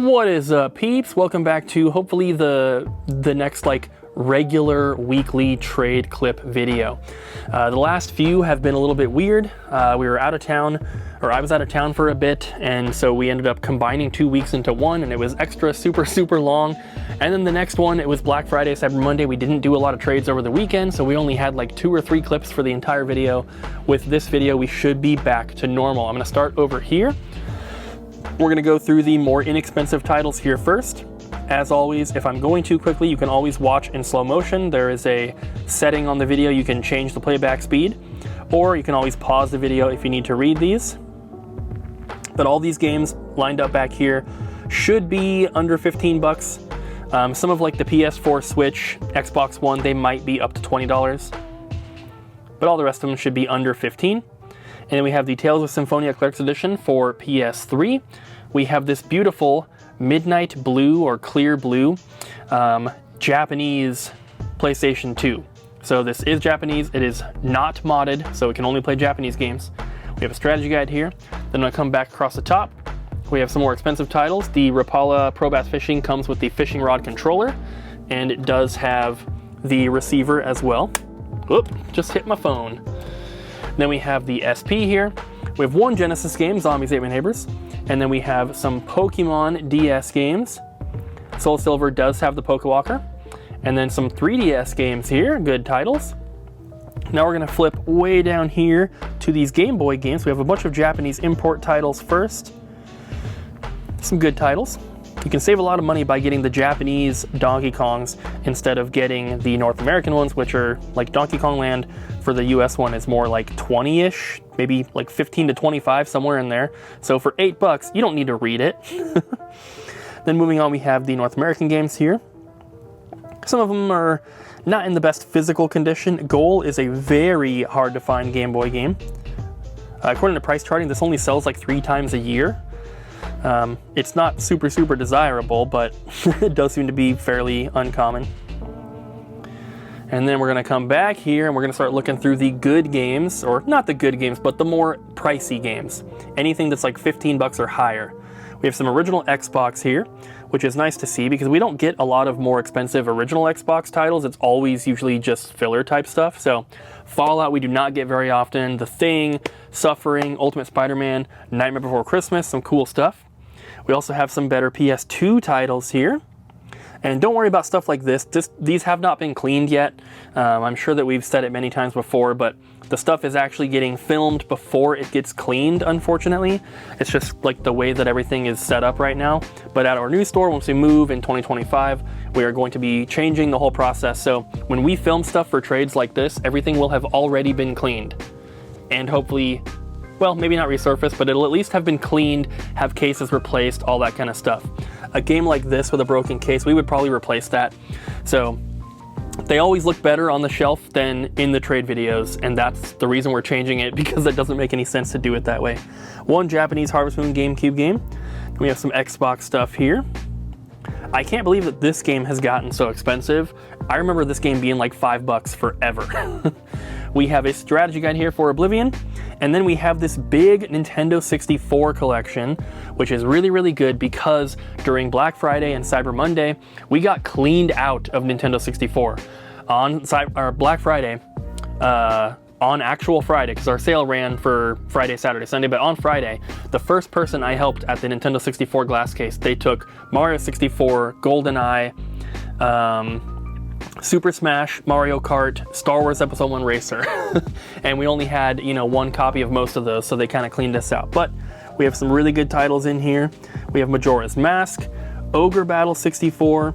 What is up, peeps? Welcome back to hopefully the next like regular weekly trade clip video. The last few have been a little bit weird. We were out of town, or I was out of town for a bit, and so we ended up combining 2 weeks into one, and it was extra super long. And then the next one, it was Black Friday, Cyber Monday. We didn't do a lot of trades over the weekend, so we only had like 2 or 3 clips for the entire video. With this video, we should be back to normal. I'm gonna start over here. We're gonna go through the more inexpensive titles here first. As always, if I'm going too quickly, you can always watch in slow motion. There is a setting on the video, you can change the playback speed, or you can always pause the video if you need to read these. But all these games lined up back here should be under 15 bucks. Some of like the PS4, Switch, Xbox One, they might be up to $20. But all the rest of them should be under 15. And then we have the Tales of Symphonia Collector's Edition for PS3. We have this beautiful midnight blue or clear blue Japanese PlayStation 2. So this is Japanese, it is not modded, so it can only play Japanese games. We have a strategy guide here. Then I'm gonna come back across the top. We have some more expensive titles. The Rapala Pro Bass Fishing comes with the fishing rod controller, and it does have the receiver as well. Whoop, just hit my phone. Then we have the SP here. We have 1 Genesis game, Zombies Ate My Neighbors. And then we have some Pokemon DS games. Soul Silver does have the Pokewalker. And then some 3DS games here, good titles. Now we're gonna flip way down here to these Game Boy games. We have a bunch of Japanese import titles first. Some good titles. You can save a lot of money by getting the Japanese Donkey Kongs instead of getting the North American ones, which are like Donkey Kong Land for the US one is more like 20-ish, maybe like 15 to 25, somewhere in there. So for 8 bucks, you don't need to read it. Then moving on, we have the North American games here. Some of them are not in the best physical condition. Goal is a very hard to find Game Boy game. According to price charting, this only sells like 3 times a year. It's not super desirable, but it does seem to be fairly uncommon. And then we're gonna come back here and we're gonna start looking through the good games, or not the good games, but the more pricey games. Anything that's like 15 bucks or higher. We have some original Xbox here, which is nice to see because we don't get a lot of more expensive original Xbox titles. It's always usually just filler type stuff. So Fallout we do not get very often. The Thing, Suffering, Ultimate Spider-Man, Nightmare Before Christmas, some cool stuff. We also have some better PS2 titles here. And don't worry about stuff like this. These have not been cleaned yet. I'm sure that we've said it many times before, but the stuff is actually getting filmed before it gets cleaned, unfortunately. It's just like the way that everything is set up right now. But at our new store, once we move in 2025, we are going to be changing the whole process. So when we film stuff for trades like this, everything will have already been cleaned. And hopefully, well, maybe not resurfaced, but it'll at least have been cleaned, have cases replaced, all that kind of stuff. A game like this with a broken case, we would probably replace that. So they always look better on the shelf than in the trade videos, and that's the reason we're changing it, because it doesn't make any sense to do it that way. 1 Japanese Harvest Moon GameCube game. We have some Xbox stuff here. I can't believe that this game has gotten so expensive. I remember this game being like 5 bucks forever. We have a strategy guide here for Oblivion, and then we have this big Nintendo 64 collection, which is really good because during Black Friday and Cyber Monday, we got cleaned out of Nintendo 64. On Black Friday, on actual Friday, because our sale ran for Friday, Saturday, Sunday, but on Friday, the first person I helped at the Nintendo 64 glass case, they took Mario 64, GoldenEye, Super Smash, Mario Kart, Star Wars Episode 1 Racer. And we only had, 1 copy of most of those, so they kind of cleaned us out. But we have some really good titles in here. We have Majora's Mask, Ogre Battle 64,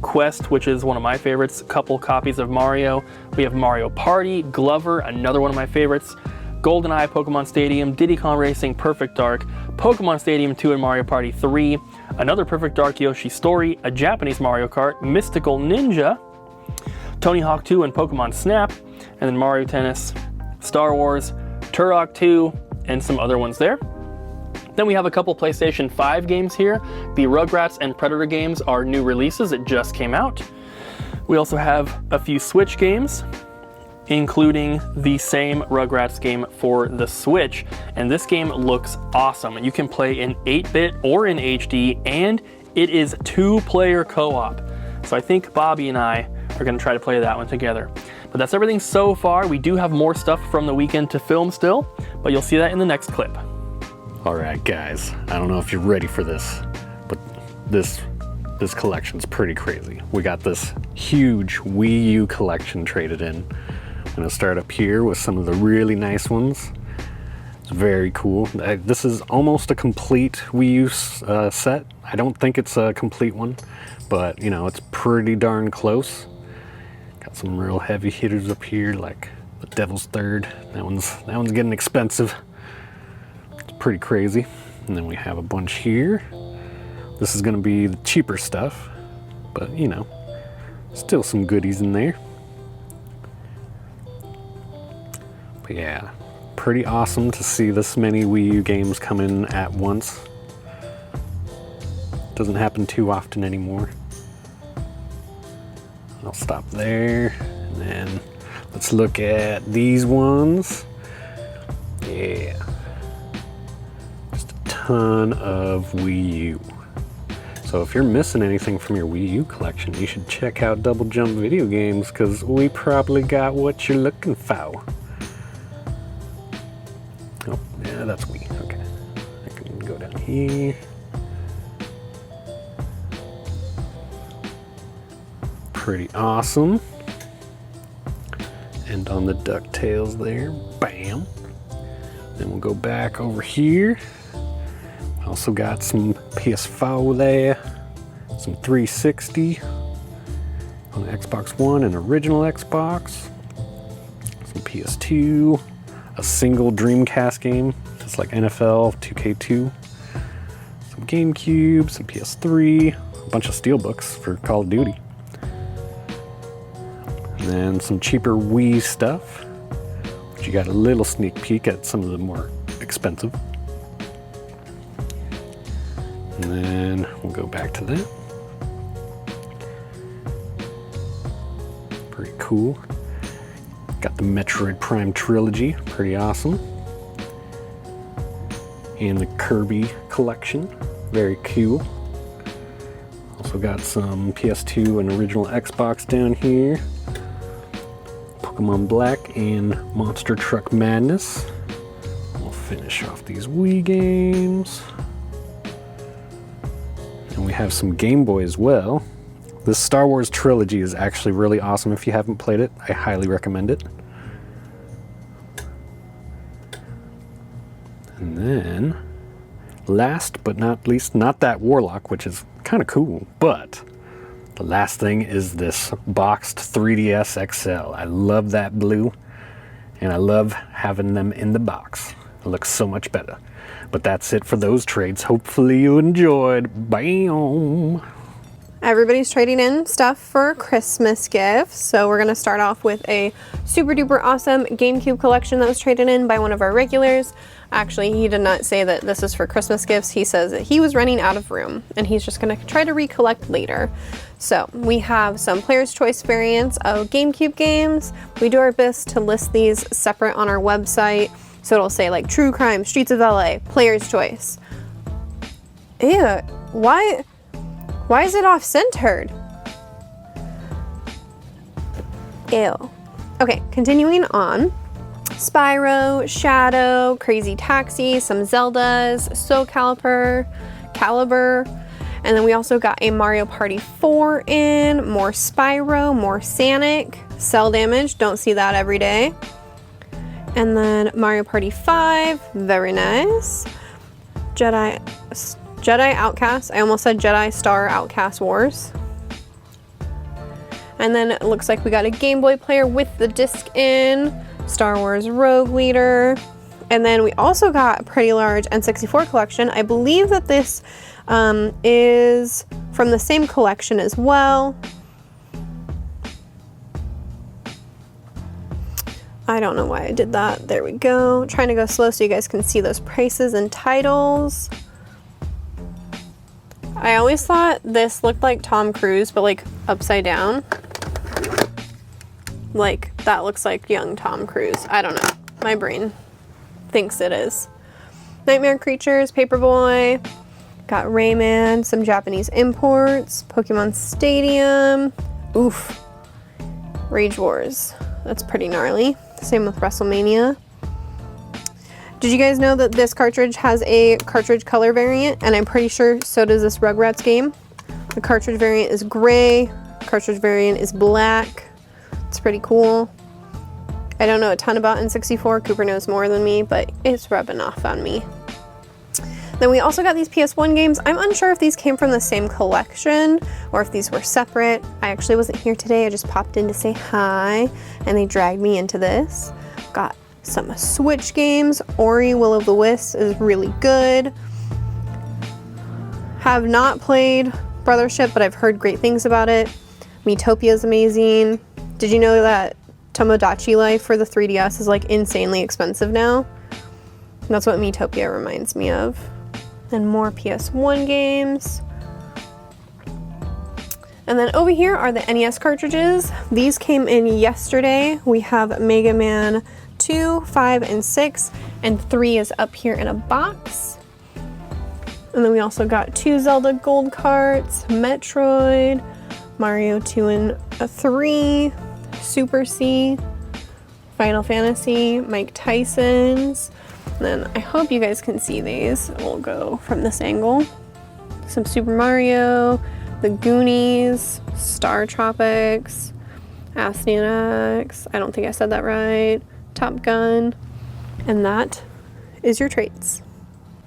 Quest, which is one of my favorites, a couple copies of Mario. We have Mario Party, Glover, another one of my favorites, GoldenEye, Pokemon Stadium, Diddy Kong Racing, Perfect Dark, Pokemon Stadium 2 and Mario Party 3, another Perfect Dark Yoshi Story, a Japanese Mario Kart, Mystical Ninja, Tony Hawk 2 and Pokemon Snap, and then Mario Tennis, Star Wars, Turok 2, and some other ones there. Then we have a couple PlayStation 5 games here. The Rugrats and Predator games are new releases that just came out. We also have a few Switch games, including the same Rugrats game for the Switch. And this game looks awesome. You can play in 8-bit or in HD and It is 2-player co-op. So I think Bobby and I are gonna try to play that one together. But that's everything so far. We do have more stuff from the weekend to film still, but you'll see that in the next clip. All right, guys, I don't know if you're ready for this, but this collection's pretty crazy. We got this huge Wii U collection traded in. I'm gonna start up here with some of the really nice ones. It's very cool. This is almost a complete Wii U set. I don't think it's a complete one, but you know, it's pretty darn close. Got some real heavy hitters up here, like the Devil's Third. That one's getting expensive. It's pretty crazy. And then we have a bunch here. This is gonna be the cheaper stuff, but you know, still some goodies in there. But yeah, pretty awesome to see this many Wii U games come in at once. Doesn't happen too often anymore. I'll stop there, and then let's look at these ones. Yeah, just a ton of Wii U. So if you're missing anything from your Wii U collection, you should check out Double Jump Video Games, because we probably got what you're looking for. Oh, yeah, that's Wii. Okay, I can go down here. Pretty awesome. And on the DuckTales there, bam. Then we'll go back over here. Also got some PS4 there, some 360 on the Xbox One and original Xbox, some PS2, a single Dreamcast game, just like NFL 2K2, some GameCube, some PS3, a bunch of steelbooks for Call of Duty. And then some cheaper Wii stuff, which you got a little sneak peek at some of the more expensive. And then we'll go back to that. Pretty cool. Got the Metroid Prime trilogy, pretty awesome. And the Kirby collection, very cool. Also got some PS2 and original Xbox down here. Pokemon Black and Monster Truck Madness. We'll finish off these Wii games. And we have some Game Boy as well. This Star Wars trilogy is actually really awesome. If you haven't played it, I highly recommend it. And then, last but not least, not that Warlock, which is kind of cool, but the last thing is this boxed 3DS XL. I love that blue, and I love having them in the box. It looks so much better. But that's it for those trades. Hopefully you enjoyed. Bam! Everybody's trading in stuff for Christmas gifts. So we're gonna start off with a super duper awesome GameCube collection that was traded in by one of our regulars. Actually, he did not say that this is for Christmas gifts. He says that he was running out of room and he's just gonna try to recollect later. So we have some Player's Choice variants of GameCube games. We do our best to list these separate on our website. So it'll say like True Crime, Streets of LA, Player's Choice. Ew, why is it off-centered? Ew. Okay, continuing on. Spyro, Shadow, Crazy Taxi, some Zeldas, Soul Calibur, and then we also got a Mario Party 4 in, more Spyro, more Sonic, Cell Damage, don't see that every day. And then Mario Party 5, very nice. Jedi Outcast, I almost said Jedi Star Outcast Wars. And then it looks like we got a Game Boy player with the disc in, Star Wars Rogue Leader. And then we also got a pretty large N64 collection. I believe that this is from the same collection as well. I don't know why I did that. There we go. Trying to go slow so you guys can see those prices and titles. I always thought this looked like Tom Cruise, but like upside down. Like that looks like young Tom Cruise. I don't know. My brain thinks it is. Nightmare Creatures, Paperboy, Got Rayman, some Japanese imports, Pokemon Stadium. Oof. Rage Wars. That's pretty gnarly. Same with WrestleMania. Did you guys know that this cartridge has a cartridge color variant? And I'm pretty sure so does this Rugrats game. The cartridge variant is gray. Cartridge variant is black. It's pretty cool. I don't know a ton about N64. Cooper knows more than me, but it's rubbing off on me. Then we also got these PS1 games. I'm unsure if these came from the same collection or if these were separate. I actually wasn't here today. I just popped in to say hi and they dragged me into this. Got some Switch games. Ori Will of the Wisps is really good. Have not played Brothership, but I've heard great things about it. Miitopia is amazing. Did you know that Tomodachi Life for the 3DS is like insanely expensive now? That's what Miitopia reminds me of. And more PS1 games. And then over here are the NES cartridges. These came in yesterday. We have Mega Man 2, 5, and 6, and 3 is up here in a box. And then we also got 2 Zelda Gold carts, Metroid, Mario 2 and 3, Super C, Final Fantasy, Mike Tyson's. And then I hope you guys can see these. We'll go from this angle. Some Super Mario, The Goonies, Star Tropics, Astronautics, I don't think I said that right, Top Gun, and that is your traits.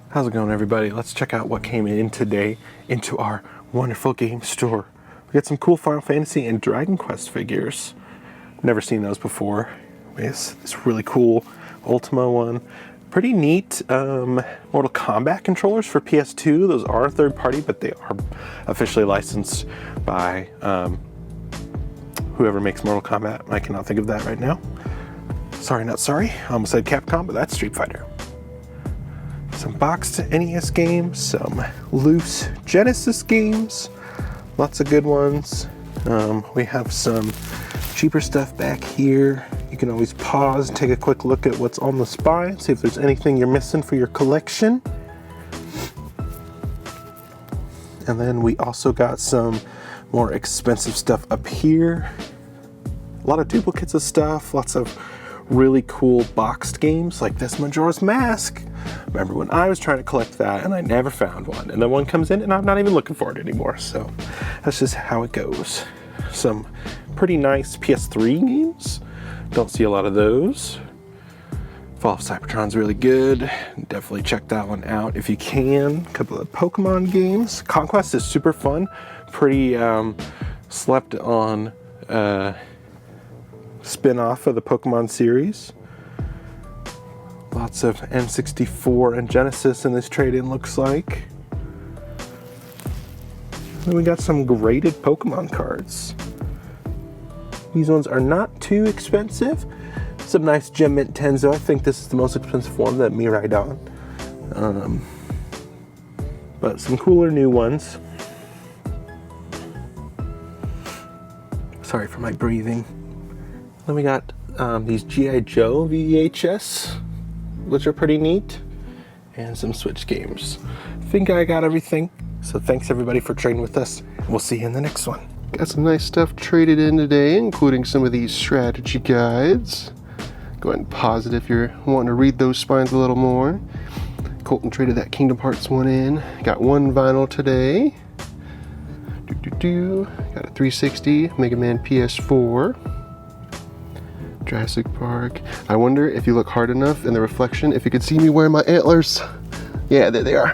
How's it going, everybody? Let's check out what came in today into our wonderful game store. We got some cool Final Fantasy and Dragon Quest figures. Never seen those before. This really cool Ultima one. Pretty neat Mortal Kombat controllers for PS2. Those are third party, but they are officially licensed by whoever makes Mortal Kombat. I cannot think of that right now. Sorry, not sorry. I almost said Capcom, but that's Street Fighter. Some boxed NES games, some loose Genesis games, lots of good ones. We have some cheaper stuff back here. You can always pause and take a quick look at what's on the spine, see if there's anything you're missing for your collection. And then we also got some more expensive stuff up here. A lot of duplicates of stuff, lots of really cool boxed games like this Majora's Mask. Remember when I was trying to collect that and I never found one, and then one comes in and I'm not even looking for it anymore. So that's just how it goes. Some pretty nice PS3 games. Don't see a lot of those. Fall of Cybertron's really good. Definitely check that one out if you can. A couple of Pokemon games. Conquest is super fun. Pretty slept on spin-off of the Pokemon series. Lots of N64 and Genesis in this trade-in, looks like. And we got some graded Pokemon cards. These ones are not too expensive. Some nice Gem Mint 10s though. I think this is the most expensive one, that Miraidon. But some cooler new ones. Sorry for my breathing. Then we got these G.I. Joe VHS, which are pretty neat, and some Switch games. I think I got everything. So thanks everybody for trading with us. We'll see you in the next one. Got some nice stuff traded in today, including some of these strategy guides. Go ahead and pause it if you're wanting to read those spines a little more. Colton traded that Kingdom Hearts one in. Got one vinyl today. Got a 360 Mega Man PS4. Jurassic Park. I wonder if you look hard enough in the reflection if you could see me wearing my antlers. Yeah, there they are.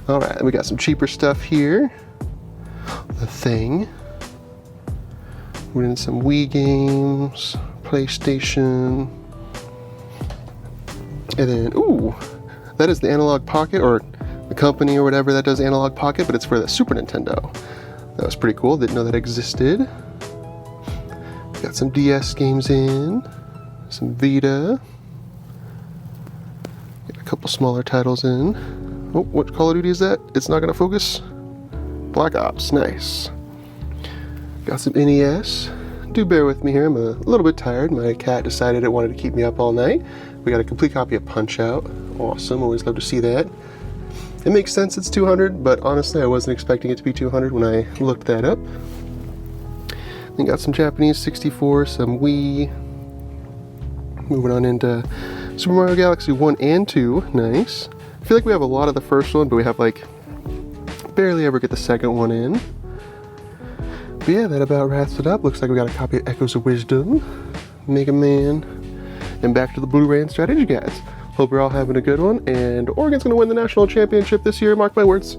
All right, we got some cheaper stuff here. The Thing. We're in some Wii games, PlayStation. And then, ooh, that is the Analog Pocket, or the company or whatever that does Analog Pocket, but it's for the Super Nintendo. That was pretty cool. Didn't know that existed. Got some DS games in, some Vita. Got a couple smaller titles in. Oh, what Call of Duty is that? It's not gonna focus. Black Ops, nice. Got some NES. Do bear with me here, I'm a little bit tired. My cat decided it wanted to keep me up all night. We got a complete copy of Punch-Out. Awesome, always love to see that. It makes sense it's 200, but honestly I wasn't expecting it to be 200 when I looked that up. Then got some Japanese 64, some Wii. Moving on into Super Mario Galaxy 1 and 2, nice. I feel like we have a lot of the first one, but we have like barely ever get the second one in. But yeah, that about wraps it up. Looks like we got a copy of Echoes of Wisdom, Mega Man, and back to the Blu-ray and strategy guides. Hope you're all having a good one, and Oregon's gonna win the national championship this year, mark my words.